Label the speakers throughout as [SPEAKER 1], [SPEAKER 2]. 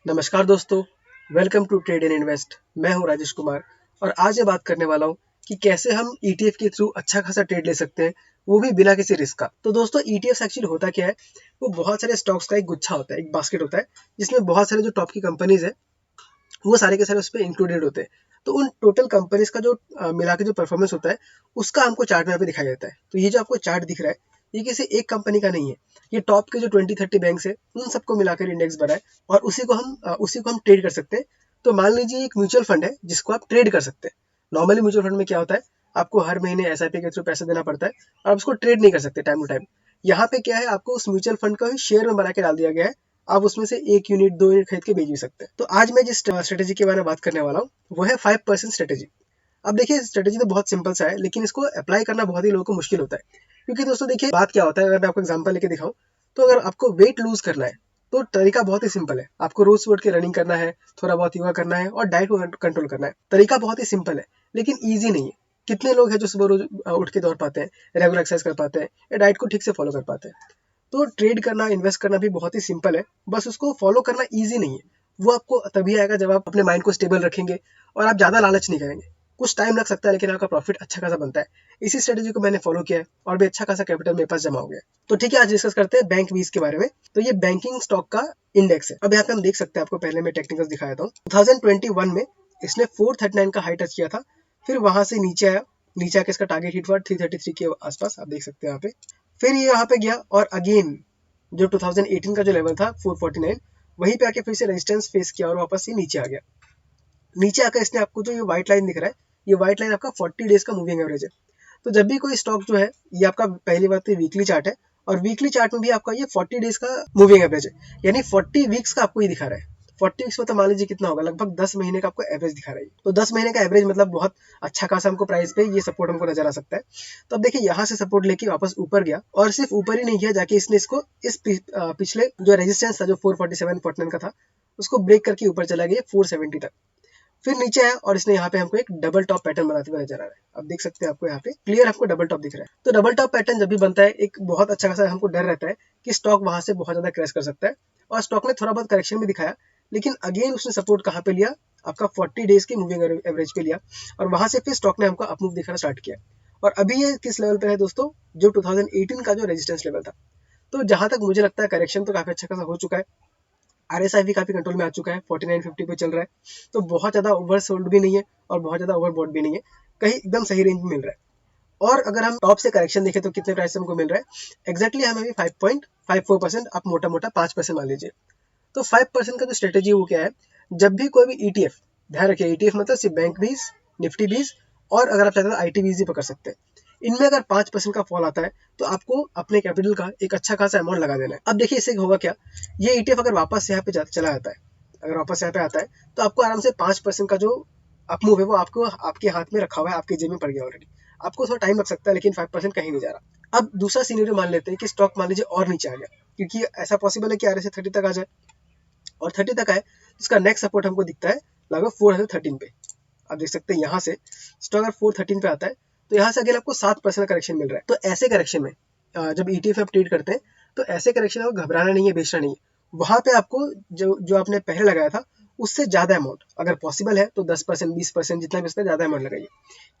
[SPEAKER 1] नमस्कार दोस्तों, welcome to Trade and Invest. मैं हूं राजेश कुमार और आज मैं बात करने वाला हूं कि कैसे हम ईटीएफ के थ्रू अच्छा खासा ट्रेड ले सकते हैं, वो भी बिना किसी रिस्क का। तो दोस्तों, ईटीएफ एक्चुअली होता क्या है, वो बहुत सारे स्टॉक्स का एक गुच्छा होता है, एक बास्केट होता है, जिसमें बहुत सारे जो टॉप की कंपनीज है वो सारे के सारे उस पर इंक्लूडेड होते हैं। तो उन टोटल कंपनीज का जो मिला के जो परफॉर्मेंस होता है उसका हमको चार्ट में यहाँ पे दिखाया जाता है। तो ये जो आपको चार्ट दिख रहा है, ये किसी एक कंपनी का नहीं है, ये टॉप के जो 20-30 बैंक्स है उन सबको मिलाकर इंडेक्स बना है और उसी को हम ट्रेड कर सकते हैं। तो मान लीजिए एक म्यूचुअल फंड है जिसको आप ट्रेड कर सकते हैं। नॉर्मली म्यूचुअल फंड में क्या होता है, आपको हर महीने एसआईपी के थ्रू पैसा देना पड़ता है और आप उसको ट्रेड नहीं कर सकते टाइम टू टाइम। यहाँ पे क्या है, आपको उस म्यूचुअल फंड का ही शेयर में बना के डाल दिया गया है, आप उसमें से 1 यूनिट 2 यूनिट खरीद के बेच भी सकते हैं। तो आज मैं जिस स्ट्रेटेजी के बारे में बात करने वाला हूँ वो है 5% स्ट्रेटेजी। अब देखिए, स्ट्रेटेजी तो बहुत सिंपल सा है, लेकिन इसको अप्लाई करना बहुत ही लोगों को मुश्किल होता है। क्योंकि दोस्तों देखिए, बात क्या होता है, अगर मैं आपको एग्जांपल लेके दिखाऊं, तो अगर आपको वेट लूज करना है तो तरीका बहुत ही सिंपल है। आपको रोज सुबह उठ के रनिंग करना है, थोड़ा बहुत योगा करना है और डाइट को कंट्रोल करना है। तरीका बहुत ही सिंपल है, लेकिन ईजी नहीं है। कितने लोग हैं जो सुबह रोज उठ के दौड़ पाते हैं, रेगुलर एक्सरसाइज कर पाते हैं या डाइट को ठीक से फॉलो कर पाते हैं। तो ट्रेड करना, इन्वेस्ट करना भी बहुत ही सिंपल है, बस उसको फॉलो करना ईजी नहीं है। वो आपको तभी आएगा जब आप अपने माइंड को स्टेबल रखेंगे और आप ज़्यादा लालच नहीं करेंगे। कुछ टाइम लग सकता है, लेकिन आपका प्रॉफिट अच्छा खासा बनता है। इसी स्ट्रेटेजी को मैंने फॉलो किया है और भी अच्छा खासा कैपिटल मेरे पास जमा हो गया। तो ठीक है, आज डिस्कस करते हैं बैंक 20 के बारे में। तो ये बैंकिंग स्टॉक का इंडेक्स है। अब यहाँ पे हम देख सकते हैं, आपको पहले मैं टेक्निकल्स दिखाया था। 2021 में इसने 439 का हाई टच किया था, फिर वहां से नीचे आया। नीचे आके इसका टारगेट हिट हुआ 333 के आसपास, आप देख सकते हैं यहाँ पे। फिर ये यहाँ पे गया और अगेन जो 2018 का जो लेवल था 449, वहीं पे आके फिर से रेजिस्टेंस फेस किया और वापस ये नीचे आ गया। नीचे आकर इसने आपको जो ये व्हाइट लाइन दिख रहा है, ये व्हाइट लाइन आपका 40 डेज का मूविंग एवरेज है। तो जब भी कोई स्टॉक जो है, ये आपका पहली बात तो वीकली चार्ट है और वीकली चार्ट में भी आपका ये 40 डेज का मूविंग एवरेज है, यानी 40 वीक्स का आपको ये दिखा रहा है। 40 वीक्स में तो मान लीजिए कितना होगा, लगभग 10 महीने का आपको एवरेज दिखा रहा है। तो 10 महीने का एवरेज मतलब बहुत अच्छा खासा हमको प्राइस पे ये सपोर्ट हमको नजर आ सकता है। तो अब देखिए, यहाँ से सपोर्ट लेके वापस ऊपर गया और सिर्फ ऊपर ही नहीं गया, जाके इसने इसको इस पिछले जो रेजिस्टेंस था जो 447-49 का था, उसको ब्रेक करके ऊपर चला गया 470 तक। फिर नीचे आया और इसने यहाँ पे हमको एक डबल टॉप पैटर्न बनाते हुए नजर आ रहा है। अब देख सकते हैं, आपको यहाँ पे क्लियर आपको डबल टॉप दिख रहा है। तो डबल टॉप पैटर्न जब भी बनता है, एक बहुत अच्छा खासा हमको डर रहता है कि स्टॉक वहां से बहुत ज्यादा क्रैश कर सकता है। और स्टॉक ने थोड़ा बहुत करेक्शन भी दिखाया, लेकिन अगेन उसने सपोर्ट कहाँ पे लिया, आपका 40 डेज के मूविंग एवरेज पे लिया और वहां से फिर स्टॉक ने हमको अपमूव दिखाना स्टार्ट किया। और अभी ये किस लेवल पे है दोस्तों, जो 2018 का जो रेजिस्टेंस लेवल था। तो जहां तक मुझे लगता है, करेक्शन तो काफी अच्छा खासा हो चुका है। आरएसआई भी काफी कंट्रोल में आ चुका है, 4950 पे चल रहा है। तो बहुत ज्यादा ओवर सोल्ड भी नहीं है और बहुत ज्यादा ओवरबॉट भी नहीं है, कहीं एकदम सही रेंज में मिल रहा है। और अगर हम टॉप से करेक्शन देखें तो कितने प्राइस हमको मिल रहा है, एग्जैक्टली हमें भी 5.54%, आप मोटा मोटा 5% मान लीजिए। तो 5% का जो स्ट्रेटेजी वो क्या है, जब भी कोई भी ईटीएफ, ध्यान रखिए ईटीएफ मतलब सिर्फ बैंक 20, निफ्टी 20 और अगर आप चाहते तो आईटी 20 भी पकड़ सकते हैं। इनमें अगर 5% का फॉल आता है तो आपको अपने कैपिटल का एक अच्छा खासा अमाउंट लगा देना है। अब देखिए, इससे होगा क्या, ये ईटीएफ अगर वापस यहाँ पे चला जाता है, अगर वापस यहाँ पे आता है, तो आपको आराम से 5% का जो अपमूव है वो आपको आपके हाथ में रखा हुआ है, आपके जेब में पड़ गया ऑलरेडी। आपको थोड़ा टाइम लग सकता है, लेकिन 5% कहीं नहीं जा रहा। अब दूसरा सीनेरियो मान लेते हैं कि स्टॉक मान लीजिए और नीचे आ गया, क्योंकि ऐसा पॉसिबल है कि आर से 30 तक आ जाए और 30 तक आए तो इसका नेक्स्ट सपोर्ट हमको दिखता है लगभग 413 पे। आप देख सकते हैं, यहाँ से स्टॉक अगर 413 पे आता है तो यहाँ से अगेन आपको 7% करेक्शन मिल रहा है। तो ऐसे करेक्शन में जब ईटीएफ आप ट्रेड करते हैं, तो ऐसे करेक्शन में घबराना नहीं है, बेचना नहीं है। वहां पे आपको जो आपने पहले लगाया था उससे ज्यादा अमाउंट अगर पॉसिबल है तो 10%, 20%, जितना भी उसका ज्यादा अमाउंट लगाइए।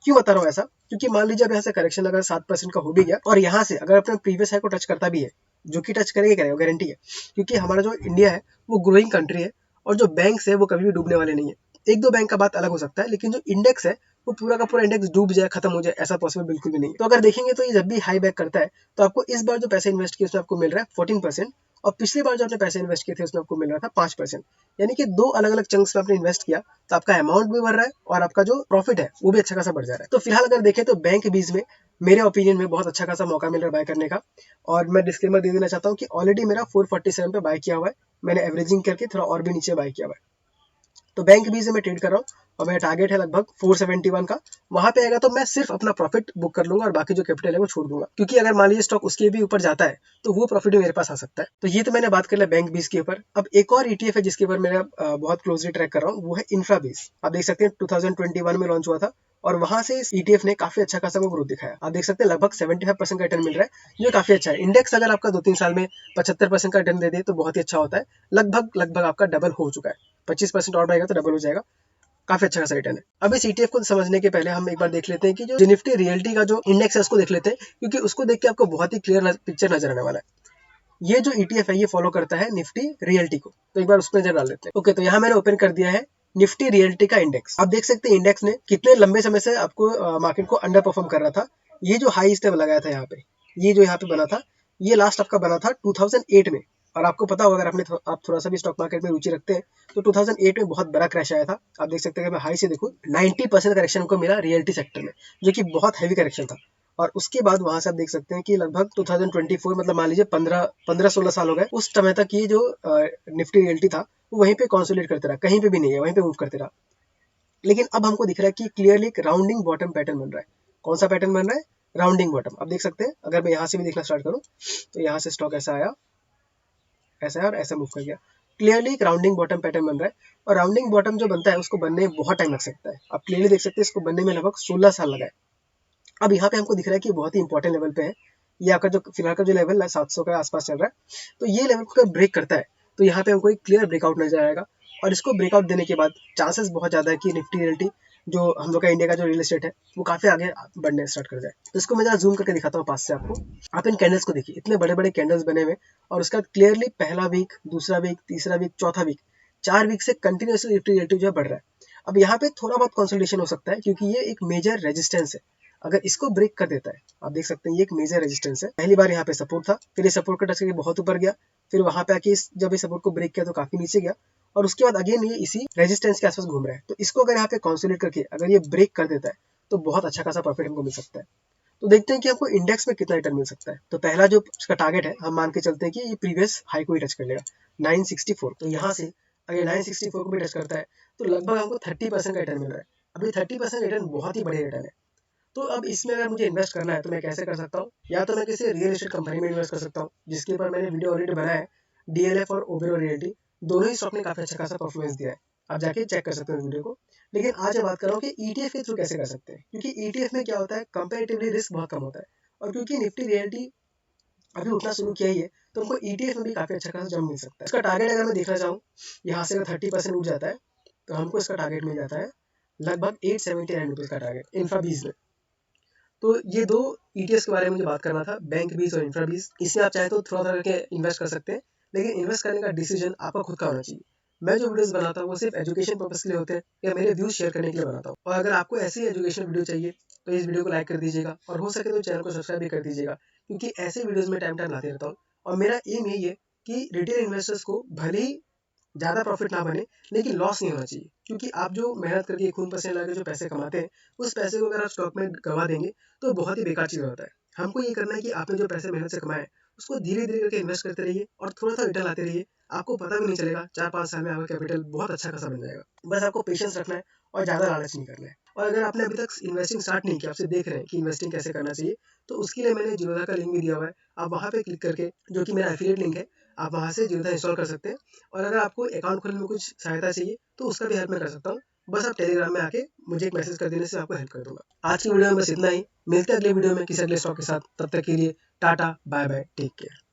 [SPEAKER 1] क्यों बता रहा हूँ ऐसा, क्योंकि मान लीजिए अब यहाँ से करेक्शन अगर 7% का हो भी गया और यहाँ से अगर अपने प्रीवियस हाई को टच करता भी है, जो कि टच करेगा गारंटी है, क्योंकि हमारा जो इंडिया है वो ग्रोइंग कंट्री है और जो बैंक्स है वो कभी भी डूबने वाले नहीं है। एक दो बैंक का बात अलग हो सकता है, लेकिन जो इंडेक्स है वो पूरा का पूरा इंडेक्स डूब जाए, खत्म हो जाए, ऐसा पॉसिबल बिल्कुल भी नहीं है। तो अगर देखेंगे तो ये जब भी हाई बैक करता है तो आपको इस बार जो पैसे इन्वेस्ट किए उसमें आपको मिल रहा है 14%, और पिछली बार जो आपने पैसे इन्वेस्ट किए थे उसमें आपको मिल रहा था 5%। यानी कि दो अलग अलग चंक्स में आपने इन्वेस्ट किया, तो आपका अमाउंट भी बढ़ रहा है और आपका जो प्रॉफिट है वो भी अच्छा खासा बढ़ जा रहा है। तो फिलहाल अगर देखें तो बैंक 20 में मेरे ओपिनियन में बहुत अच्छा खासा मौका मिल रहा है बाय करने का। और मैं डिस्क्लेमर दे देना चाहता हूँ कि ऑलरेडी मेरा 447 पे बाय किया हुआ है, मैंने एवरेजिंग करके थोड़ा और भी नीचे बाय किया हुआ है। तो बैंक बी से मैं ट्रेड कर रहा हूँ और मेरा टारगेट है लगभग 471 का। वहां पे आएगा तो मैं सिर्फ अपना प्रॉफिट बुक कर लूंगा और बाकी जो कैपिटल है वो छोड़ दूंगा, क्योंकि अगर मान लीजिए स्टॉक उसके भी ऊपर जाता है तो वो प्रॉफिट भी मेरे पास आ सकता है। तो ये तो मैंने बात कर लिया बैंक 20 के ऊपर। अब एक और ईटीएफ है जिसके ऊपर मैं बहुत क्लोजली ट्रैक कर रहा हूँ, वो है इंफ्रा 20। आप देख सकते हैं 2021 में लॉन्च हुआ था और वहां से इस ETF ने काफी अच्छा खासा वो ग्रोथ दिखाया। आप देख सकते हैं लगभग 75% का रिटर्न मिल रहा है, जो काफी अच्छा है। इंडेक्स अगर आपका 2-3 साल में 75% का रिटर्न दे दे तो बहुत ही अच्छा होता है। लगभग आपका डबल हो चुका है। 25% और बढ़ेगा तो डबल हो जाएगा। काफी अच्छा खासा रिटर्न है। अब इस ETF को समझने के पहले हम एक बार देख लेते हैं कि जो निफ्टी रियल्टी का जो इंडेक्स है उसको देख लेते हैं, क्योंकि उसको देख के आपको बहुत ही क्लियर पिक्चर नजर आने वाला है। ये जो ETF है ये फॉलो करता है निफ्टी रियल्टी को, तो एक बार उस पर नजर डाल लेते हैं। ओके, तो यहाँ मैंने ओपन कर दिया है निफ्टी रियल्टी का इंडेक्स। आप देख सकते हैं इंडेक्स ने कितने लंबे समय से आपको मार्केट को अंडर परफॉर्म कर रहा था। ये जो हाई स्टेप लगाया था यहाँ पे, ये जो यहाँ पे बना था, ये लास्ट आपका बना था 2008 में। और आपको पता होगा, अगर आप थोड़ा सा भी स्टॉक मार्केट में रुचि रखते हैं, तो 2008 में बहुत बड़ा क्रैश आया था। आप देख सकते हैं कि मैं हाई से देखूं 90% करेक्शन को मिला रियल्टी सेक्टर में, जो कि बहुत हैवी करेक्शन था। और उसके बाद वहां से आप देख सकते हैं कि लगभग 2024, मतलब मान लीजिए 15-16 साल हो गए, उस समय तक ये जो निफ्टी रियल्टी था वो वहीं पे कॉन्सोलिडेट करते रहा, कहीं पे भी नहीं है, वहीं पे मूव करते रहा। लेकिन अब हमको दिख रहा है कि क्लियरली एक राउंडिंग बॉटम पैटर्न बन रहा है। कौन सा पैटर्न बन रहा है? Rounding bottom. आप देख सकते हैं, अगर मैं यहाँ से भी देखना स्टार्ट करूँ तो यहाँ से स्टॉक ऐसा आया, ऐसा है और ऐसा मूव कर गया। क्लियरली एक राउंडिंग बॉटम पैटर्न बन रहा है। और राउंडिंग बॉटम जो बनता है उसको बनने में बहुत टाइम लग सकता है। आप क्लियरली देख सकते हैं इसको बनने में लगभग 16 साल लगा है। अब यहाँ पे हमको दिख रहा है कि बहुत ही इंपॉर्टेंट लेवल पे है। ये आपका जो फिलहाल का जो लेवल है 700 के आसपास चल रहा है। तो ये लेवल को ब्रेक करता है तो यहाँ पे हमको एक क्लियर ब्रेकआउट नजर आएगा। और इसको ब्रेकआउट देने के बाद चांसेस बहुत ज्यादा है कि निफ्टी रियल्टी, जो हम लोग का इंडिया का जो रियल एस्टेट है, वो काफी आगे बढ़ने स्टार्ट कर जाए। तो इसको मैं जरा जूम करके दिखाता हूँ पास से आपको। आप इन कैंडल्स को देखिए, इतने बड़े बड़े कैंडल्स बने हुए, और उसका क्लियरली पहला वीक, दूसरा वीक, तीसरा वीक, चौथा वीक, 4 वीक से कंटिन्यूसली निफ्टी रियल्टी जो है बढ़ रहा है। अब यहाँ पे थोड़ा बहुत कंसोलिडेशन हो सकता है, क्योंकि ये एक मेजर रेजिस्टेंस है। अगर इसको ब्रेक कर देता है, आप देख सकते हैं ये एक मेजर रेजिस्टेंस है। पहली बार यहाँ पे सपोर्ट था, फिर ये सपोर्ट को टच करके बहुत ऊपर गया, फिर वहां पे आके जब ये सपोर्ट को ब्रेक किया तो काफी नीचे गया, और उसके बाद अगेन ये इसी रेजिस्टेंस के आसपास घूम रहा है। तो इसको अगर यहाँ पे कॉन्सोलिडेट करके अगर ये ब्रेक कर देता है तो बहुत अच्छा खासा प्रॉफिट हमको मिल सकता है। तो देखते हैं कि हमको इंडेक्स में कितना रिटर्न मिल सकता है। तो पहला जो इसका टारगेट है, हम मान के चलते हैं कि ये प्रीवियस हाई को ही टच कर लेगा, 964। तो यहाँ से अगर 964 को भी टच करता है तो लगभग हमको 30% का रिटर्न मिल रहा है। अभी 30% रिटर्न बहुत ही बड़े रिटर्न है। तो अब इसमें अगर मुझे इन्वेस्ट करना है तो मैं कैसे कर सकता हूँ? या तो मैं किसी रियल एस्टेट कंपनी में इन्वेस्ट कर सकता हूँ, जिसके ऊपर मैंने वीडियो ऑलरेडी बनाया है। DLF और ओबेरो रियल्टी, दोनों ही स्टॉक ने काफी अच्छा खासा परफॉर्मेंस दिया है। आप जाके चेक कर सकते हो इस वीडियो को। लेकिन आज मैं बात कर रहा हूँ कि ETF के थ्रू कैसे कर सकते हैं, क्योंकि ETF में क्या होता है, कंपेरेटिवली रिस्क बहुत कम होता है। और क्योंकि निफ्टी रियल्टी अभी उठना शुरू किया ही है, तो हमको ETF में भी काफी अच्छा खासा जंप मिल सकता है। इसका टारगेट अगर मैं देखना चाहूँ, यहाँ से अगर 30% उठ जाता है तो हमको इसका टारगेट मिल जाता है लगभग 879 रुपीज का टारगेट इंफ्रा 20 में। तो ये दो ETFs के बारे में मुझे बात करना था, बैंक बीज और इंफ्रा बीज। इसमें आप चाहे तो थोड़ा थोड़ा करके इन्वेस्ट कर सकते हैं, लेकिन इन्वेस्ट करने का डिसीजन आपका खुद का होना चाहिए। मैं जो वीडियोस बनाता हूँ वो सिर्फ एजुकेशन पर्पस के लिए होते हैं, या मेरे व्यूज शेयर करने के लिए बनाता हूँ। और अगर आपको ऐसी एजुकेशनल वीडियो चाहिए तो इस वीडियो को लाइक कर दीजिएगा, और हो सके तो चैनल को सब्सक्राइब भी कर दीजिएगा, क्योंकि ऐसे वीडियोज में टाइम टाइम लाते रहता हूँ। और मेरा एम यही है कि रिटेल इन्वेस्टर्स को भले ही ज़्यादा प्रॉफिट ना बने, लेकिन लॉस नहीं होना चाहिए। क्योंकि आप जो मेहनत करके खून पसीना लगा के जो पैसे कमाते हैं, उस पैसे को अगर आप स्टॉक में गवा देंगे तो बहुत ही बेकार चीज़ होता है। हमको ये करना है कि आपने जो पैसे मेहनत से कमाए उसको धीरे धीरे करके इन्वेस्ट करते रहिए, और थोड़ा सा रिटर्न लाते रहिए। आपको पता भी नहीं चलेगा, 4-5 साल में आपका कैपिटल बहुत अच्छा खासा बन जाएगा। बस आपको पेशेंस रखना है और ज़्यादा लालच नहीं करना है। और अगर आपने अभी तक इन्वेस्टिंग स्टार्ट नहीं किया, आपसे देख रहे हैं कि इन्वेस्टिंग कैसे करना चाहिए, तो उसके लिए मैंने जीरोधा का लिंक भी दिया हुआ है। आप वहाँ पे क्लिक करके, जो कि मेरा एफिलिएट लिंक है, आप वहाँ से जीरोधा इंस्टॉल कर सकते हैं। और अगर आपको अकाउंट खोलने में कुछ सहायता चाहिए तो उसका भी हेल्प मैं कर सकता हूँ। बस आप टेलीग्राम में आके मुझे एक मैसेज कर देने से आपको हेल्प कर दूंगा। आज की वीडियो में बस इतना ही। मिलते हैं अगले वीडियो में किसी अगले स्टॉक के साथ। तब तक के लिए tata, bye bye, take care.